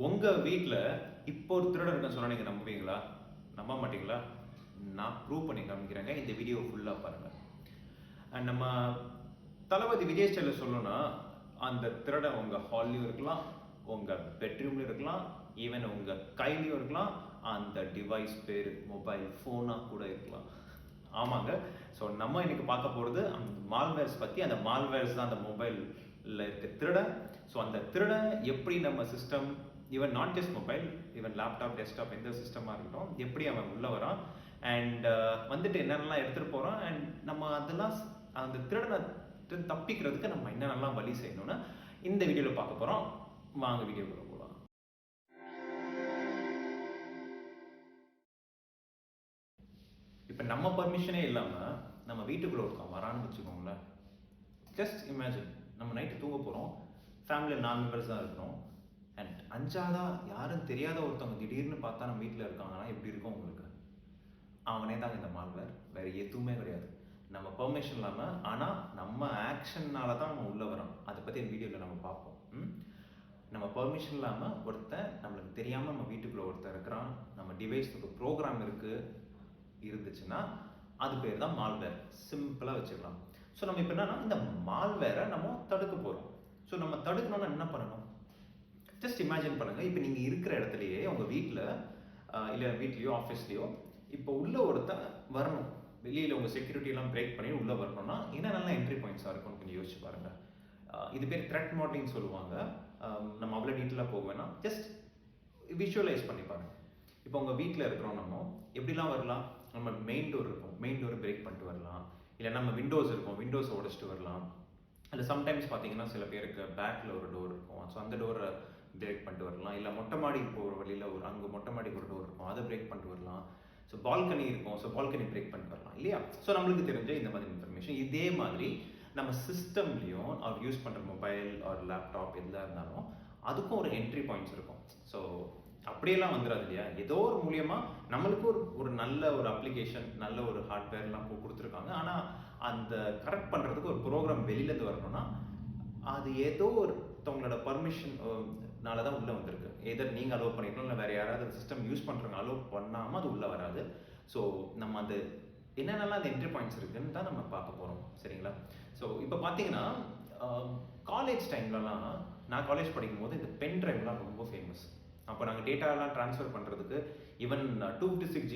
உங்கள் வீட்டில் இப்போ ஒரு திருடன் இருக்க சொன்னால் நீங்கள் நம்புவீங்களா? நம்ப மாட்டீங்களா? நான் ப்ரூவ் பண்ணி காமிக்கிறேங்க. இந்த வீடியோ ஃபுல்லாக பாருங்கள். அண்ட் நம்ம தளபதி விஜய் ஸ்டைலில் சொல்லணும்னா, அந்த திருடன் உங்கள் ஹால்லையும் இருக்கலாம், உங்கள் பெட்ரூம்லையும் இருக்கலாம், ஈவன் உங்கள் கையிலையும் இருக்கலாம். அந்த டிவைஸ் பேர் மொபைல் ஃபோனாக கூட இருக்கலாம். ஆமாங்க. ஸோ நம்ம இன்னைக்கு பார்க்க போகிறது அந்த மால்வேர்ஸ் பற்றி. அந்த மால்வேர்ஸ் தான் அந்த மொபைலில் இருக்க திருடன். ஸோ அந்த திருடன் எப்படி நம்ம system, even not just mobile, even laptop, desktop, எந்த சிஸ்டமாக இருக்கட்டும், எப்படி அவன் உள்ளே வரான் அண்ட் வந்துட்டு என்னென்னலாம் எடுத்துகிட்டு போகிறான் அண்ட் நம்ம அதெல்லாம் அந்த திருடனை தப்பிக்கிறதுக்கு நம்ம என்னென்னலாம் வழி செய்யணும்னு இந்த வீடியோவில் பார்க்க போகிறோம். வாங்க வீடியோக்குள்ள போகலாம். இப்போ நம்ம பர்மிஷனே இல்லாமல் நம்ம வீட்டுக்குள்ளே ஒருத்தன் வரான்னு வச்சுக்கோங்களேன். ஜஸ்ட் இமேஜின், நம்ம நைட்டு தூங்க போகிறோம், ஃபேமிலியில் 4 மெம்பர்ஸ் தான் இருக்கிறோம் அண்ட் அஞ்சாவதா யாரும் தெரியாத ஒருத்தவங்க திடீர்னு பார்த்தா நம்ம வீட்டில் இருக்காங்கன்னா எப்படி இருக்கும் உங்களுக்கு? அவனே தான் இந்த மால்வேர், வேறு எதுவுமே கிடையாது. நம்ம பெர்மிஷன் இல்லாமல், ஆனால் நம்ம ஆக்ஷன்னால தான் அவன் உள்ளே வரான். அதை பற்றி இந்த வீடியோவில் நம்ம பார்ப்போம். நம்ம பெர்மிஷன் இல்லாமல் ஒருத்தன் நம்மளுக்கு தெரியாமல் நம்ம வீட்டுக்குள்ளே ஒருத்தன் இருக்கிறான், நம்ம டிவைஸுக்கு ப்ரோக்ராம் இருந்துச்சுன்னா அது பேர் தான் மால்வேர். சிம்பிளாக வச்சுக்கலாம். ஸோ நம்ம இப்போ என்னன்னா இந்த மால்வேரை நம்ம தடுக்க போகிறோம். ஸோ நம்ம தடுக்கணும்னா என்ன பண்ணணும்? ஜஸ்ட் இமேஜின் பண்ணுங்கள். இப்போ நீங்கள் இருக்கிற இடத்துலையே உங்கள் வீட்டில் இல்லை வீட்லேயோ ஆஃபீஸ்லேயோ இப்போ உள்ள ஒருத்தன் வரணும், வெளியில் உங்கள் செக்யூரிட்டியெல்லாம் பிரேக் பண்ணி உள்ளே வரணும்னா என்னென்னலாம் என்ட்ரி பாயிண்ட்ஸாக இருக்கும்னு கொஞ்சம் யோசிச்சு பாருங்கள். இது பேர் த்ரெட் மாடலிங் சொல்லுவாங்க. நம்ம அவ்வளோ டீட்டெயிலாக போக வேணாம், ஜஸ்ட் விஷுவலைஸ் பண்ணி பாருங்கள். இப்போ உங்கள் வீட்டில் இருக்கிறோம், நம்ம எப்படிலாம் வரலாம்? நம்ம மெயின் டோர் இருக்கும், மெயின் டோரை பிரேக் பண்ணிட்டு வரலாம். இல்லை நம்ம விண்டோஸ் இருக்கும், விண்டோஸை உடச்சிட்டு வரலாம். இல்லை சம்டைம்ஸ் பார்த்தீங்கன்னா சில பேருக்கு பேக்கில் ஒரு டோர் இருக்கும், ஸோ அந்த டோரை பிரேக் பண்ணிட்டு வரலாம். இல்லை மொட்டை மாடிக்கு போகிற வழியில் அங்கே மொட்டை மாடிக்கு ஒரு டோர் இருக்கும், அதை பிரேக் பண்ணிட்டு வரலாம். ஸோ பால்கனி இருக்கும், ஸோ பால்கனி பிரேக் பண்ணிட்டு வரலாம் இல்லையா? ஸோ நம்மளுக்கு தெரிஞ்ச இந்த மாதிரி இன்ஃபர்மேஷன் இதே மாதிரி நம்ம சிஸ்டம்லேயும் அவர் யூஸ் பண்ணுற மொபைல் ஒரு லேப்டாப் எதாக இருந்தாலும் அதுக்கும் ஒரு என்ட்ரி பாயிண்ட்ஸ் இருக்கும். ஸோ அப்படியெல்லாம் வந்துடாது இல்லையா? ஏதோ ஒரு மூலியமாக நம்மளுக்கு ஒரு நல்ல ஒரு அப்ளிகேஷன், நல்ல ஒரு ஹார்ட்வேர்லாம் கொடுத்துருக்காங்க. ஆனால் அந்த கரெக்ட் பண்ணுறதுக்கு ஒரு ப்ரோக்ராம் வெளியிலேருந்து வரணும்னா அது ஏதோ ஒருத்தவங்களோட பர்மிஷன்னால தான் உள்ளே வந்திருக்கு. எதர் நீங்கள் அலோவ் பண்ணிக்கலாம், இல்லை வேறு யாராவது சிஸ்டம் யூஸ் பண்ணுறவங்க அலோவ் பண்ணாமல் அது உள்ளே வராது. ஸோ நம்ம அது என்னென்னலாம் அந்த என்ட்ரி பாயிண்ட்ஸ் இருக்குன்னு தான் நம்ம பார்க்க போகிறோம். சரிங்களா? ஸோ இப்போ பார்த்தீங்கன்னா காலேஜ் டைம்லலாம், நான் காலேஜ் படிக்கும்போது இந்த பென் ட்ரைவ்லாம் ரொம்ப ஃபேமஸ். அப்போ நாங்கள் டேட்டாலாம் ட்ரான்ஸ்ஃபர் பண்ணுறதுக்கு ஈவன் 256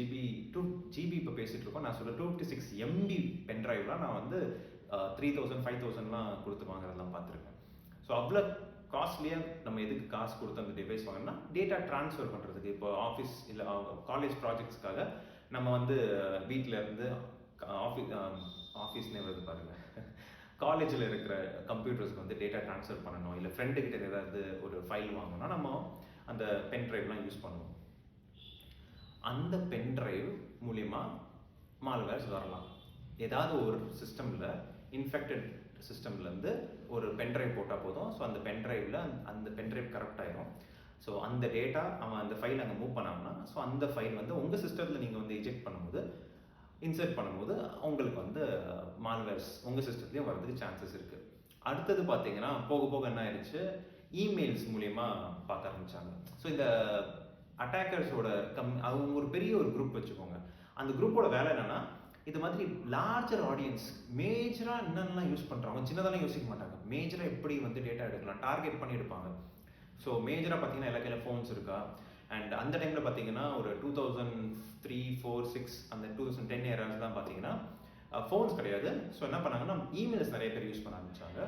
GB இப்போ பேசிகிட்டு இருக்கோம். நான் சொல்ல 256 MB பென் ட்ரைவ்லாம் நான் வந்து 3000 5000லாம் கொடுத்து வாங்குறதெல்லாம் பார்த்துருக்கேன். ஸோ அவ்வளோ காஸ்ட்லியாக நம்ம எதுக்கு காசு கொடுத்து அந்த டிவைஸ் வாங்கினா டேட்டா ட்ரான்ஸ்ஃபர் பண்ணுறதுக்கு. இப்போ ஆஃபீஸ் இல்லை காலேஜ் ப்ராஜெக்ட்ஸ்க்காக நம்ம வந்து வீட்டில் இருந்து ஆஃபீஸ்னே வருது பாருங்கள், காலேஜில் இருக்கிற கம்ப்யூட்டர்ஸ்க்கு வந்து டேட்டா ட்ரான்ஸ்ஃபர் பண்ணணும், இல்லை ஃப்ரெண்டுக்கிட்ட ஏதாவது ஒரு ஃபைல் வாங்கணும்னா நம்ம அந்த பென் ட்ரைவ்லாம் யூஸ் பண்ணுவோம். அந்த பென் ட்ரைவ் மூலிமா மால்வேர்ஸ் வரலாம். ஏதாவது ஒரு சிஸ்டமில், இன்ஃபெக்டட் சிஸ்டம்லேருந்து ஒரு பென் ட்ரைவ் போட்டால் போதும். ஸோ அந்த பென் ட்ரைவில் அந்த பென் ட்ரைவ் கரெக்ட் ஆயிரும். ஸோ அந்த டேட்டா அவன் அந்த ஃபைல் அங்கே மூவ் பண்ணாங்கன்னா, ஸோ அந்த ஃபைல் வந்து உங்கள் சிஸ்டத்தில் நீங்கள் வந்து இன்செர்ட் பண்ணும்போது உங்களுக்கு வந்து மால்வேர்ஸ் உங்கள் சிஸ்டத்துலேயும் வரதுக்கு சான்சஸ் இருக்குது. அடுத்தது பார்த்தீங்கன்னா போக போக என்ன ஆயிடுச்சு, இமெயில்ஸ் மூலயமா பார்க்க ஆரம்பித்தாங்க. ஸோ இந்த அட்டாக்கர்ஸோட அவங்க ஒரு பெரிய ஒரு குரூப் வச்சுக்கோங்க. அந்த குரூப்போட வேலை என்னென்னா, இது மாதிரி லார்ஜர் ஆடியன்ஸ் மேஜராக என்னென்னலாம் யூஸ் பண்ணுறாங்க, சின்னதெல்லாம் யோசிக்க மாட்டாங்க. மேஜராக எப்படி வந்து டேட்டா எடுக்கலாம் டார்கெட் பண்ணி எடுப்பாங்க. ஸோ மேஜராக பார்த்தீங்கன்னா எல்லா கையில் ஃபோன்ஸ் இருக்கா, அண்ட் அந்த டைமில் பார்த்தீங்கன்னா ஒரு 2003, 4, 6 அந்த 2010 ஏராஸ் தான் பார்த்தீங்கன்னா ஃபோன்ஸ் கிடையாது. ஸோ என்ன பண்ணாங்கன்னா இமெயில்ஸ் நிறைய பேர் யூஸ் பண்ண ஆரம்பித்தாங்க.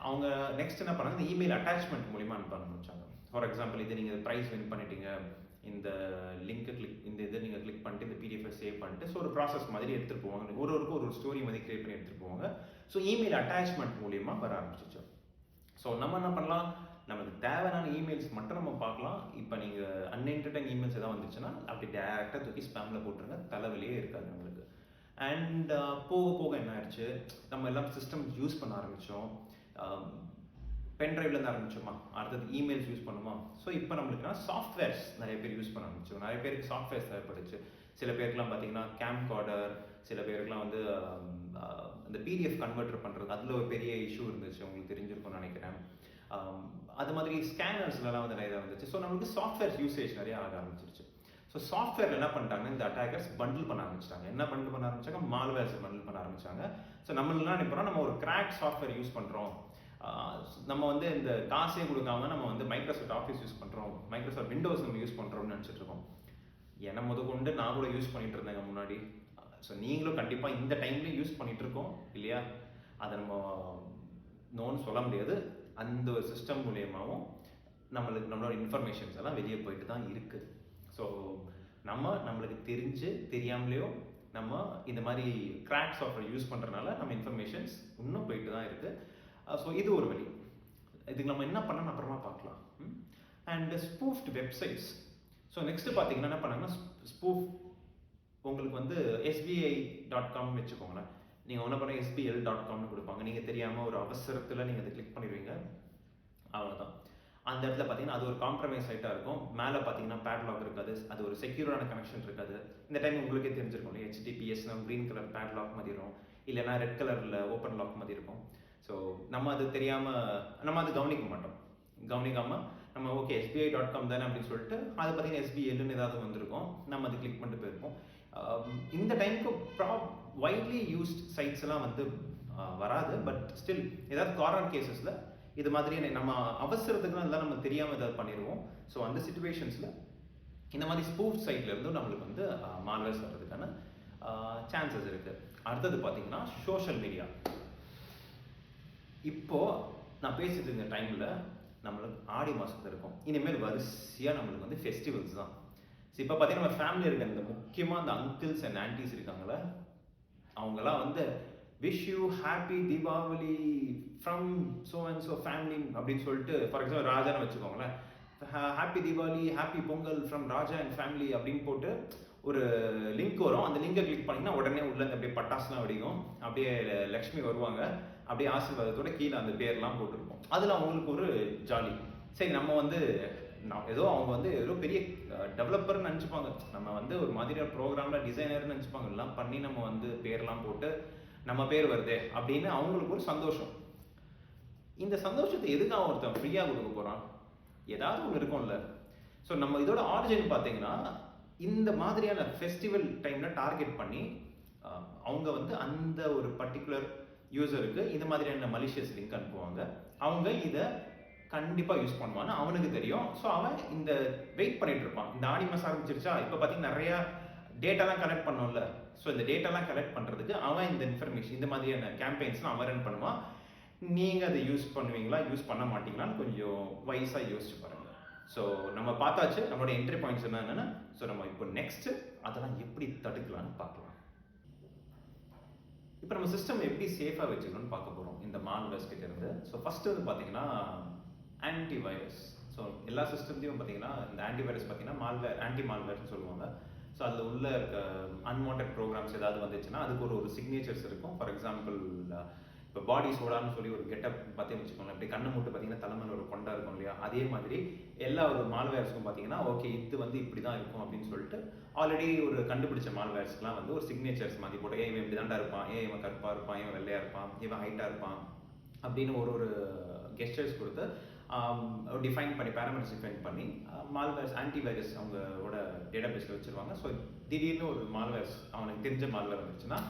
அவங்க நெக்ஸ்ட் என்ன பண்ணாங்க, இந்த இமெயில் அட்டாச்மெண்ட் மூலிமா அனுப்ப ஆரம்பிச்சாங்க. ஃபார் எக்ஸாம்பிள், இது நீங்கள் ப்ரைஸ் வின் பண்ணிட்டீங்க, இந்த லிங்க்கை இதை நீங்கள் கிளிக் பண்ணிட்டு இந்த பிடிஎஃபை சேவ் பண்ணிட்டு, ஸோ ஒரு ப்ராசஸ் மாதிரி எடுத்துகிட்டு போவாங்க. ஒரு ஸ்டோரி மாதிரி கிரியேட் பண்ணி எடுத்துகிட்டு போவாங்க. ஸோ இமெயில் அட்டாச்மெண்ட் மூலிமா வர ஆரம்பிச்சிச்சு. ஸோ நம்ம என்ன பண்ணலாம், நமக்கு தேவையான இமெயில்ஸ் மட்டும் நம்ம பார்க்கலாம். இப்போ நீங்கள் அன்என்டர்டைன் இமெயில்ஸ் எதாவது வந்துச்சுன்னா அப்படி டேரெக்டாக தூக்கி ஸ்பேமில் போட்டுருங்க, தலைவலியே இருக்காது நம்மளுக்கு. அண்ட் போக போக என்ன ஆயிடுச்சு, நம்ம எல்லாம் சிஸ்டம் யூஸ் பண்ண ஆரம்பித்தோம். பென் ட்ரைவ்லேருந்து ஆரம்பிச்சோமா, அடுத்தது இமெயில்ஸ் யூஸ் பண்ணுமா. ஸோ இப்போ நம்மளுக்குனா சாஃப்ட்வேர்ஸ் நிறைய பேர் யூஸ் பண்ண ஆரம்பிச்சோம். நிறைய பேருக்கு சாஃப்ட்வேர்ஸ் தேவைப்படுச்சு. சில பேருக்குலாம் பார்த்தீங்கன்னா கேம்கார்டர், சில பேருக்குலாம் வந்து இந்த பிடிஎஃப் கன்வெர்ட்டர் பண்ணுறது, அதில் ஒரு பெரிய இஷ்யூ இருந்துச்சு, உங்களுக்கு தெரிஞ்சிருக்கும்னு நினைக்கிறேன். அது மாதிரி ஸ்கேனர்ஸ்லாம் வந்து நிறைய வந்துச்சு. ஸோ நம்மளுக்கு சாஃப்ட்வேர் யூசேஜ் நிறைய ஆக ஆரம்பிச்சிருச்சு. ஸோ சாஃப்ட்வேர் என்ன பண்ணிட்டாங்கன்னா இந்த அட்டாக்கர்ஸ் பண்டில் பண்ண ஆரம்பிச்சிட்டாங்க. என்ன பண்டில் பண்ண ஆரம்பிச்சாங்க? மால்வேர்ஸ் பண்டில் பண்ண ஆரம்பிச்சாங்க. ஸோ நம்மளாம் நினைப்போம் நம்ம ஒரு கிராக் சாஃப்ட்வேர் யூஸ் பண்ணுறோம், நம்ம வந்து இந்த காசே கொடுக்காம நம்ம வந்து மைக்ரோசாஃப்ட் ஆஃபீஸ் யூஸ் பண்ணுறோம், மைக்ரோசாஃப்ட் விண்டோஸ் நம்ம யூஸ் பண்ணுறோம்னு நினச்சிட்டு இருக்கோம். என்னை கொண்டு நான் கூட யூஸ் பண்ணிட்டு இருந்தேங்க முன்னாடி. ஸோ நீங்களும் கண்டிப்பாக இந்த டைம்லேயும் யூஸ் பண்ணிட்டு இருக்கோம் இல்லையா? அதை நம்ம நோன்னு சொல்ல முடியாது. அந்த ஒரு சிஸ்டம் மூலியமாகவும் நம்மளோட இன்ஃபர்மேஷன்ஸ் எல்லாம் வெளியே போயிட்டு தான் இருக்குது. ஸோ நம்மளுக்கு தெரியாமலேயோ நம்ம இந்த மாதிரி கிராக் சாஃப்ட்வேர் யூஸ் பண்ணுறதுனால நம்ம இன்ஃபர்மேஷன்ஸ் இன்னும் போயிட்டு தான் இருக்குது. ஸோ இது ஒரு வழி. இதுக்கு நம்ம என்ன பண்ணணும் அப்புறமா பார்க்கலாம். And spoofed websites. So next பார்த்தீங்கன்னா என்ன பண்ணாங்கன்னா ஸ்பூஃப் உங்களுக்கு வந்து SBI.com வச்சுக்கோங்களேன். நீங்கள் ஒன்று பண்ண SBL.comனு கொடுப்பாங்க. நீங்கள் தெரியாமல் ஒரு அவசரத்தில் நீங்கள் அதை கிளிக் பண்ணிடுவீங்க, அவ்வளோதான். அந்த இடத்துல பார்த்தீங்கன்னா அது ஒரு காம்ப்ரமைஸ் சைட்டாக இருக்கும். மேலே பார்த்தீங்கன்னா பேட்லாக் இருக்காது, அது ஒரு செக்யூரான கனெக்ஷன் இருக்காது. இந்த டைம் உங்களுக்கே தெரிஞ்சிருக்கும் இல்லையா? HTTPS க்ரீன் கலர் பேட்லாக் மாதிரி இருக்கும், இல்லைனா ரெட் கலரில் ஓப்பன் லாக் மாதிரி இருக்கும். ஸோ நம்ம அது தெரியாமல் நம்ம அது கவனிக்காமல் நம்ம ஓகே SBI.com தானே அப்படின்னு சொல்லிட்டு அது பார்த்தீங்கன்னா SBLன்னு ஏதாவது வந்திருக்கும், நம்ம அது கிளிக் பண்ணிட்டு போயிருப்போம். இந்த டைமுக்கு வைட்லி யூஸ்ட் சைட்ஸ் எல்லாம் வந்து வராது. பட் ஸ்டில் ஏதாவது கார்னர் கேசஸில் இது மாதிரி நம்ம அவசரத்துக்குலாம் இருந்தால் நம்ம தெரியாமல் ஏதாவது பண்ணிடுவோம். ஸோ அந்த சிச்சுவேஷன்ஸில் இந்த மாதிரி ஸ்பூஃப் சைட்ல இருந்தும் நம்மளுக்கு வந்து மால்வேர்ஸ் வர்றதுக்கான சான்சஸ் இருக்குது. அடுத்தது பார்த்தீங்கன்னா சோஷியல் மீடியா. இப்போது நான் பேசிட்டு இருந்த டைமில் நம்மளுக்கு ஆடி மாதத்தில் இருக்கும். இனிமேல் வரிசையாக நம்மளுக்கு வந்து ஃபெஸ்டிவல்ஸ் தான். ஸோ இப்போ பார்த்தீங்கன்னா நம்ம ஃபேமிலி இருக்க இந்த முக்கியமாக அந்த அங்கிள்ஸ் அண்ட் ஆன்டிஸ் இருக்காங்களே, அவங்கெல்லாம் வந்து wish you happy Deepavali from so and so family அப்படின்னு சொல்லிட்டு, ஃபார் எக்ஸாம்பிள் ராஜான்னு வச்சுக்கோங்களேன், happy Deepavali happy Pongal from Raja and family அப்படின்னு போட்டு ஒரு லிங்க் வரும். அந்த லிங்கை கிளிக் பண்ணிங்கன்னா உடனே உள்ள அப்படியே பட்டாசுலாம் வெடிக்கும், அப்படியே லக்ஷ்மி வருவாங்க, அப்படியே ஆசீர்வாதத்தோட கீழே அந்த பேர்லாம் போட்டிருப்போம். அதில் அவங்களுக்கு ஒரு ஜாலி. சரி, நம்ம வந்து ஏதோ அவங்க வந்து ஏதோ பெரிய டெவலப்பர்னு நினச்சிப்பாங்க, நம்ம வந்து ஒரு மாதிரியான ப்ரோக்ராமில் டிசைனர்னு நினச்சிப்பாங்க. எல்லாம் பண்ணி நம்ம வந்து பேர்லாம் போட்டு நம்ம பேர் வருதே அப்படின்னு அவங்களுக்கு ஒரு சந்தோஷம். இந்த சந்தோஷத்தை எதுக்காக ஒருத்தன் ஃப்ரீயாக கொடுக்க போகிறான்? ஏதாவது ஒன்று இருக்கும்ல. ஸோ நம்ம இதோட ஆரிஜின் பார்த்தீங்கன்னா இந்த மாதிரியான ஃபெஸ்டிவல் டைமில் டார்கெட் பண்ணி அவங்க வந்து அந்த ஒரு பர்டிகுலர் யூசருக்கு இந்த மாதிரியான மலிஷியஸ் லிங்க் அனுப்புவாங்க. அவங்க இதை கண்டிப்பாக யூஸ் பண்ணுவான்னு அவனுக்கு தெரியும். ஸோ அவன் இந்த வெயிட் பண்ணிட்டு இருப்பான். இந்த ஆடி மாதம் ஆரம்பிச்சிருச்சா, இப்போ பார்த்தீங்கன்னா நிறையா டேட்டாலாம் கலெக்ட் பண்ணோம்ல. ஸோ இந்த டேட்டாலாம் கலெக்ட் பண்ணுறதுக்கு அவன் இந்த இன்ஃபர்மேஷன் இந்த மாதிரியான கேம்பெயின்ஸ்லாம் அவன் ரன் பண்ணுவான். நீங்கள் அதை யூஸ் பண்ணுவீங்களா யூஸ் பண்ண மாட்டீங்களான்னு கொஞ்சம் வயசாக யோசிச்சு பாருங்கள். ஸோ நம்ம பார்த்தாச்சு நம்மளோட என்ட்ரி பாயிண்ட்ஸ் என்னென்னு. ஸோ நம்ம இப்போ நெக்ஸ்ட்டு அதெல்லாம் எப்படி தடுக்கலான்னு பார்க்கலாம். இப்போ நம்ம சிஸ்டம் எப்படி சேஃபாக வச்சுக்கணும்னு பார்க்க போகிறோம் இந்த மால்வேர்ஸ் கிட்ட இருந்து. ஸோ ஃபர்ஸ்ட் வந்து பார்த்தீங்கன்னா ஆன்டிவைரஸ். ஸோ எல்லா சிஸ்டம்லையும் பார்த்தீங்கன்னா இந்த ஆன்டிவைரஸ் பார்த்தீங்கன்னா ஆன்டி மால்வேர்னு சொல்லுவாங்க. ஸோ அதில் உள்ள இருக்க அன்வான்ட் ப்ரோக்ராம்ஸ் ஏதாவது வந்துச்சுன்னா அதுக்கு ஒரு சிக்னேச்சர்ஸ் இருக்கும். ஃபார் எக்ஸாம்பிள் இப்போ பாடி சோடான்னு சொல்லி ஒரு கெட்டப் பார்த்தே வச்சுக்கோங்க, அப்படி கண்ணு மூட்டு பார்த்தீங்கன்னா தலைமையில் ஒரு கொண்டா இருக்கும் இல்லையா, அதே மாதிரி எல்லா ஒரு மால்வேர்ஸுக்கும் பார்த்தீங்கன்னா ஓகே இது வந்து இப்படி தான் இருக்கும் அப்படின்னு சொல்லிட்டு ஆல்ரெடி ஒரு கண்டுபிடிச்ச மால்வேர்ஸ்க்குலாம் வந்து ஒரு சிக்னேச்சர்ஸ் மாதிரி போட்டு இவன் இப்படி தாண்டா இருப்பான், இவன் கருப்பாக இருப்பான், இவன் வெள்ளையாக இருப்பான், இவன் ஹைட்டாக இருப்பான் அப்படின்னு ஒரு கெஸ்டர்ஸ் கொடுத்து டிஃபைன் பண்ணி பேராமீட்டர்ஸ் டிஃபைன் பண்ணி மால்வேர்ஸ் ஆன்டிவைரஸ் அவங்களோட டேட்டா பேஸில் வச்சுருவாங்க. ஸோ திடீர்னு ஒரு மால்வேர்ஸ் அவனுக்கு தெரிஞ்ச மால்வேர் வந்துச்சுன்னா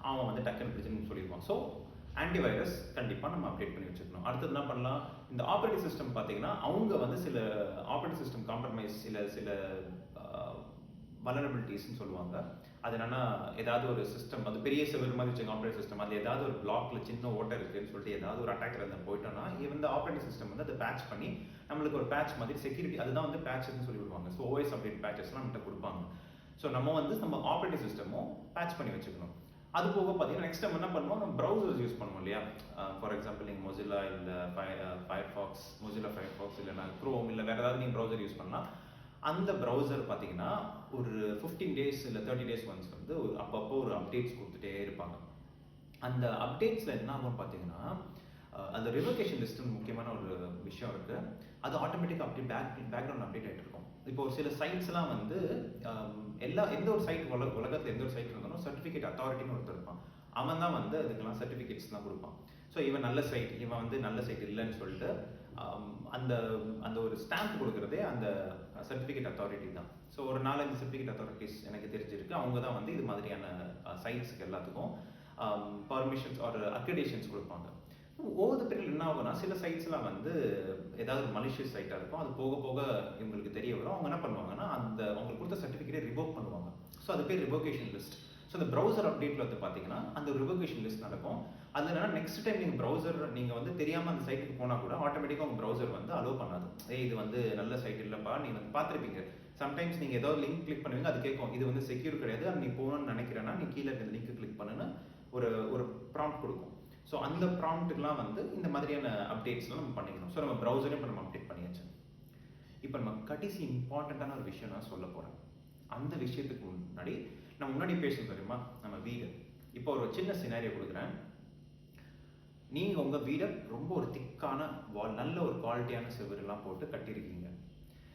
அவன் வந்து டக்குன்னு பிடிச்சுன்னு சொல்லியிருப்பான். ஸோ ஆன்டிவைரஸ் கண்டிப்பாக நம்ம அப்டேட் பண்ணி வச்சுக்கணும். அடுத்தது என்ன பண்ணலாம், இந்த ஆப்ரேட்டிங் சிஸ்டம் பார்த்தீங்கன்னா அவங்க வந்து சில ஆப்ரேட்டிங் சிஸ்டம் காம்ப்ரமைஸ் சில வல்னரபிலிட்டிஸ்ன்னு சொல்லுவாங்க. அது என்னன்னா ஏதாவது ஒரு சிஸ்டம் அது பெரிய செவர் மாதிரி வச்சுங்க ஆப்ரேட்டிங் சிஸ்டம், அதில் ஏதாவது ஒரு பிளாக்ல சின்ன ஓட்டை இருக்குன்னு சொல்லிட்டு ஏதாவது ஒரு அட்டாக்கர் வந்து போயிட்டோம்னா இந்த ஆப்ரேட்டிங் சிஸ்டம் வந்து அதை பேட்ச் பண்ணி நம்மளுக்கு ஒரு பேட்ச் மாதிரி செக்யூரிட்டி அதுதான் வந்து பேட்ச்னு சொல்லி விடுவாங்க. ஸோ ஓஎஸ் அப்டேட் பேட்சஸ்லாம் நம்மகிட்ட கொடுப்பாங்க. ஸோ நம்ம வந்து நம்ம ஆப்ரேட்டிங் சிஸ்டமும் பேட்ச் பண்ணி வச்சுக்கணும். அது போக பார்த்தீங்கன்னா நெக்ஸ்ட் டைம் என்ன பண்ணுவோம், நம்ம ப்ரௌசர்ஸ் யூஸ் பண்ணுவோம் இல்லையா. ஃபார் எக்ஸாம்பிள் நீங்கள் மொசில்லா இல்லை ஃபயர்ஃபாக்ஸ், மொசில்லா ஃபயர்ஃபாக்ஸ் இல்லைனா க்ரோம் இல்லை வேறு ஏதாவது நீங்கள் ப்ரௌசர் யூஸ் பண்ணலாம். அந்த ப்ரௌசர் பார்த்தீங்கன்னா ஒரு 15 days இல்லை 30 days ஒன்ஸ் வந்து அப்பப்போ ஒரு அப்டேட்ஸ் கொடுத்துட்டே இருப்பாங்க. அந்த அப்டேட்ஸில் என்ன ஆகும் பார்த்தீங்கன்னா அந்த ரிவர்கேஷன் லிஸ்ட்னு முக்கியமான ஒரு விஷயம் இருக்குது. அது ஆட்டோமேட்டிக்காக அப்படி பேக்ரவுண்ட் அப்டேட் ஆகிட்டு இருக்கும். இப்போ ஒரு சில சைட்ஸ்லாம் வந்து எந்த ஒரு சைட் உலகத்தில் எந்த ஒரு சைட் இருந்தாலும் சர்டிஃபிகேட் அத்தாரிட்டின்னு ஒருத்தர் இருப்பான். அவன் தான் வந்து அதுக்கெல்லாம் சர்டிஃபிகேட்ஸ்லாம் கொடுப்பான். ஸோ இவன் நல்ல சைட் இவன் வந்து நல்ல சைட் இல்லைன்னு சொல்லிட்டு அந்த அந்த ஒரு ஸ்டாம்ப் கொடுக்குறதே அந்த சர்டிஃபிகேட் அத்தாரிட்டி தான். ஸோ ஒரு 4-5 சர்டிஃபிகேட் அத்தாரிட்டிஸ் எனக்கு தெரிஞ்சிருக்கு. அவங்க தான் வந்து இது மாதிரியான சைட்ஸுக்கு எல்லாத்துக்கும் பர்மிஷன்ஸ் ஆர் அக்ரிடேஷன்ஸ் கொடுப்பாங்க. ஓவர் த பீரியட் என்ன ஆகும்னா, சில சைட்ஸ்லாம் வந்து ஏதாவது மலிஷியஸ் சைட்டாக இருக்கும். அது போக போக இவங்களுக்கு தெரிய வரும். அவங்க என்ன பண்ணுவாங்கன்னா, அந்த அவங்களுக்கு கொடுத்த சர்டிஃபிகேட்டை ரிவோக் பண்ணுவாங்க. ஸோ அது பேர் ரிவோகேஷன் லிஸ்ட். ஸோ இந்த ப்ரௌசர் அப்டேட்டில் வந்து பார்த்தீங்கன்னா அந்த ரிவோகேஷன் லிஸ்ட் நடக்கும். அது என்னன்னா, நெக்ஸ்ட் டைம் நீங்கள் ப்ரௌசர் நீங்கள் வந்து தெரியாமல் அந்த சைட்டுக்கு போனால் கூட ஆட்டோமேட்டிக்காக உங்கள் ப்ரௌசர் வந்து அலோவ் பண்ணாது. இது வந்து நல்ல சைட் இல்லைப்பா, நீங்கள் வந்து பார்த்துருப்பீங்க. சம்டைம்ஸ் நீங்கள் ஏதாவது லிங்க் கிளிக் பண்ணுவீங்க, அது கேட்கும் இது வந்து செக்யூர் கிடையாது, அது நீ போகணும்னு நினைக்கிறேன்னா நீ கீழே இந்த லிங்க் கிளிக் பண்ணுன்னு ஒரு ஒரு ப்ராம்ப்ட் கொடுக்கும். ஸோ அந்த ப்ராம்ப்ட்டுக்கெலாம் வந்து இந்த மாதிரியான அப்டேட்ஸ்லாம் நம்ம பண்ணிக்கணும். ஸோ நம்ம ப்ரௌசரையும் இப்போ நம்ம அப்டேட் பண்ணியாச்சு. இப்போ நம்ம கடைசி இம்பார்ட்டண்ட்டான ஒரு விஷயம் நான் சொல்ல போகிறேன். அந்த விஷயத்துக்கு முன்னாடி நம்ம முன்னாடி பேசணும் தெரியுமா, நம்ம வீடு. இப்போ ஒரு சின்ன சினாரியோ கொடுக்குறேன். நீங்கள் உங்கள் வீடை ரொம்ப ஒரு திக்கான வால், நல்ல ஒரு குவாலிட்டியான செவரெல்லாம் போட்டு கட்டியிருக்கீங்க.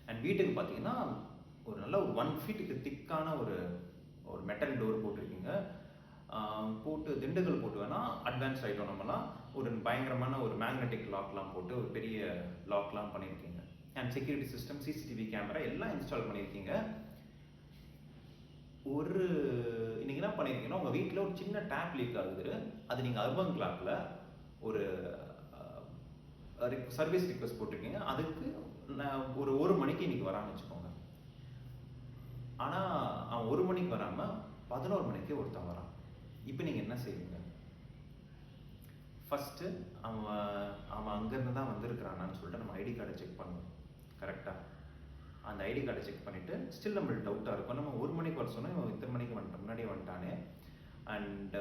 அண்ட் வீட்டுக்கு பார்த்தீங்கன்னா ஒரு நல்ல ஒரு 1 ஃபீட்டுக்கு திக்கான ஒரு ஒரு மெட்டல் டோர் போட்டிருக்கீங்க. போட்டு திண்டுக்கல் போட்டு வேணால் அட்வான்ஸ் ஆகிட்டோம் நம்மலாம். ஒரு பயங்கரமான ஒரு மேக்னெட்டிக் லாக்லாம் போட்டு ஒரு பெரிய லாக்லாம் பண்ணியிருக்கீங்க. And security system, CCTV camera எல்லாம் இன்ஸ்டால் பண்ணியிருக்கீங்க. நீங்கள் என்ன பண்ணியிருக்கீங்கன்னா, உங்கள் வீட்டில் ஒரு சின்ன டேப் லீக் ஆகுது. அது நீங்கள் அர்பன் கிளாக்கில் ஒரு சர்வீஸ் ரிக்வெஸ்ட் போட்டிருக்கீங்க. அதுக்கு ஒரு 1 மணிக்கு இன்னைக்கு வரான்னு வச்சுக்கோங்க. ஆனால் அவன் 1 மணிக்கு வராமல் 11 மணிக்கு ஒருத்தன் வரான். இப்போ நீங்கள் என்ன செய்வீங்க? ஃபஸ்ட்டு அவன் அங்கேருந்து தான் வந்திருக்கிறானான்னு சொல்லிட்டு நம்ம ஐடி கார்டை செக் பண்ணுவோம். கரெக்டாக அந்த ஐடி கார்டை செக் பண்ணிவிட்டு ஸ்டில் நம்மளுக்கு டவுட்டாக இருக்கும். நம்ம 1 மணிக்கு வர சொன்னால் இவன் இத்தனை மணிக்கு வந்துட்டான், முன்னாடியே வந்துட்டானே. அண்ட்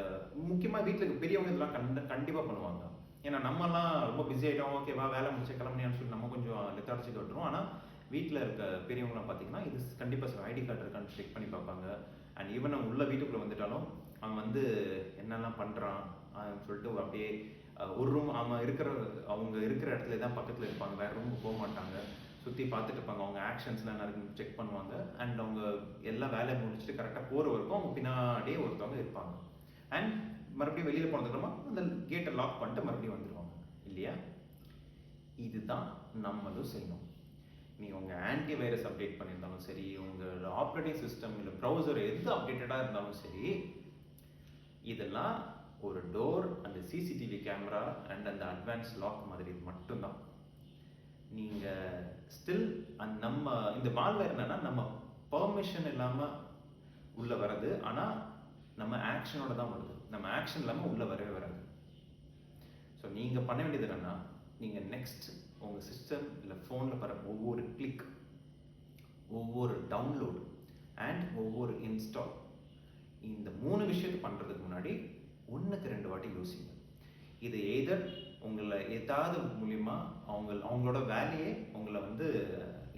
முக்கியமாக வீட்டில் பெரியவங்க இதெல்லாம் கண்டிப்பாக பண்ணுவாங்க. ஏன்னா நம்மலாம் ரொம்ப பிஸி ஆகிட்டோம், ஓகேவா வேலை முடிச்சு கிளம்புனியான்னு சொல்லி நம்ம கொஞ்சம் லெத்தாடிச்சு விட்டுருவோம். ஆனால் வீட்டில் இருக்க பெரியவங்களாம் பார்த்தீங்கன்னா இது கண்டிப்பாக ஐடி கார்டு இருக்கான்னு செக் பண்ணி பார்ப்பாங்க. அண்ட் ஈவன் அவன் உள்ள வீட்டுக்குள்ளே வந்துட்டாலும் அவன் வந்து என்னெல்லாம் பண்ணுறான் சொல்லிட்டு அப்படியே ஒரு ரூம் அவங்க இருக்கிற இடத்துல தான் பக்கத்தில் இருப்பாங்க, வேறு ரூமுக்கு போக மாட்டாங்க, சுற்றி பார்த்துட்டு இருப்பாங்க. அவங்க ஆக்ஷன்ஸ்லாம் நிறைய செக் பண்ணுவாங்க. அண்ட் அவங்க எல்லா வேலையை முடிச்சுட்டு கரெக்டாக போகிற வரைக்கும் அவங்க பின்னாடியே ஒருத்தவங்க இருப்பாங்க. அண்ட் மறுபடியும் வெளியில் போனதுக்கப்புறமா அந்த கேட்டை லாக் பண்ணிட்டு மறுபடியும் வந்துடுவாங்க இல்லையா? இதுதான் நம்மளும் செய்யணும். நீங்கள் உங்கள் ஆன்டி வைரஸ் அப்டேட் பண்ணியிருந்தாலும் சரி, உங்கள் ஆப்ரேட்டிங் சிஸ்டம் இல்லை ப்ரௌசர் எது அப்டேட்டடாக இருந்தாலும் சரி, இதெல்லாம் ஒரு டோர், அந்த சிசிடிவி கேமரா அண்ட் அந்த அட்வான்ஸ் லாக் மாதிரி மட்டும்தான். நீங்கள் ஸ்டில் நம்ம இந்த மால்வேர் என்னன்னா, நம்ம பர்மிஷன் இல்லாமல் உள்ளே வர்றது. ஆனால் நம்ம ஆக்ஷனோட தான் வருது. நம்ம ஆக்ஷன் இல்லாமல் உள்ளே வரவே வராது. ஸோ நீங்கள் பண்ண வேண்டியது என்னென்னா, நீங்கள் நெக்ஸ்ட் உங்கள் சிஸ்டம் இல்லை ஃபோனில் வர ஒவ்வொரு கிளிக், ஒவ்வொரு டவுன்லோடு அண்ட் ஒவ்வொரு இன்ஸ்டால், இந்த 3 விஷயத்தை பண்ணுறதுக்கு முன்னாடி 1க்கு 2 வாட்டி யோசிங்க. இது எய்தர் உங்களை ஏதாவது மூலிமா அவங்களோட வேலையே உங்களை வந்து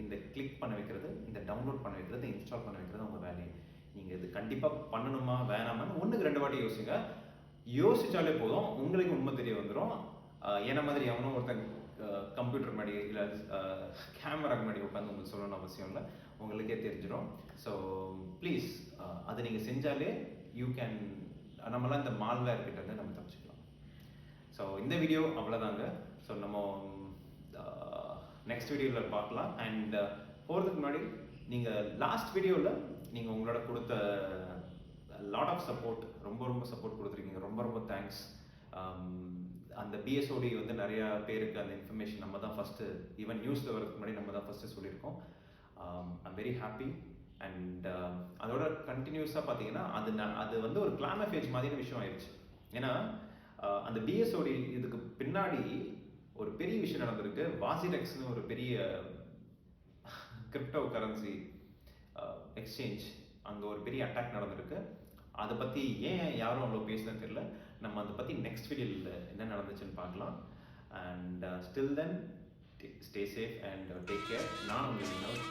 இந்த கிளிக் பண்ண வைக்கிறது, இந்த டவுன்லோட் பண்ண வைக்கிறது, இன்ஸ்டால் பண்ண வைக்கிறது அவங்க வேலையை. நீங்கள் இது கண்டிப்பாக பண்ணணுமா வேணாமான்னு 1க்கு 2 வாட்டி யோசிங்க. யோசிச்சாலே போதும், உங்களுக்கு உண்மை தெரிய வந்துடும். என்ன மாதிரி எவனோ ஒருத்தன் கம்ப்யூட்டர் முன்னாடி இல்லை கேமராக்கு முன்னாடி உட்காந்து உங்களுக்கு சொல்லணும்னு அவசியம் இல்லை, உங்களுக்கே தெரிஞ்சிடும். ஸோ ப்ளீஸ் அதை நீங்கள் செஞ்சாலே நம்மளாம் இந்த மால்வேர் கிட்ட இருந்து நம்ம தப்பிச்சுக்கலாம். ஸோ இந்த வீடியோ அவ்வளோதாங்க. ஸோ நம்ம நெக்ஸ்ட் வீடியோவில் பார்க்கலாம். அண்ட் போகிறதுக்கு முன்னாடி நீங்கள் லாஸ்ட் வீடியோவில் நீங்கள் உங்களோட கொடுத்த லாட் ஆஃப் சப்போர்ட், ரொம்ப சப்போர்ட் கொடுத்துருக்கீங்க. ரொம்ப தேங்க்ஸ். அந்த பிஎஸ்ஓடி வந்து நிறையா பேருக்கு அந்த இன்ஃபர்மேஷன் நம்ம தான் ஃபஸ்ட்டு, ஈவன் நியூஸில் வரதுக்கு முன்னாடி நம்ம தான் ஃபஸ்ட்டு சொல்லியிருக்கோம். I'm very happy. அண்ட் அதோட கண்டினியூஸாக பார்த்தீங்கன்னா அது வந்து ஒரு கிளாமஃபேஜ் மாதிரியான விஷயம் ஆயிடுச்சு. ஏன்னா அந்த பிஎஸ்ஓடி இதுக்கு பின்னாடி ஒரு பெரிய விஷயம் நடந்திருக்கு. வாசிடெக்ஸ்னு ஒரு பெரிய கிரிப்டோ கரன்சி எக்ஸ்சேஞ்ச், அங்கே ஒரு பெரிய அட்டாக் நடந்திருக்கு. அதை பற்றி ஏன் யாரும் அவ்வளோ பேசுனது தெரியல. நம்ம அதை பற்றி நெக்ஸ்ட் வீடியோவில் என்ன நடந்துச்சுன்னு பார்க்கலாம். And still then stay safe and take care. நான் உங்களுக்கு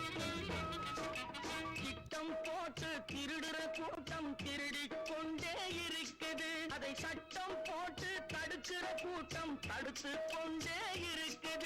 திட்டம் போட்டு திருடுற கூட்டம் திருடிக் கொண்டே இருக்குது, அதை சட்டம் போட்டு தடுக்கிற கூட்டம் தடுத்து கொண்டே இருக்குது.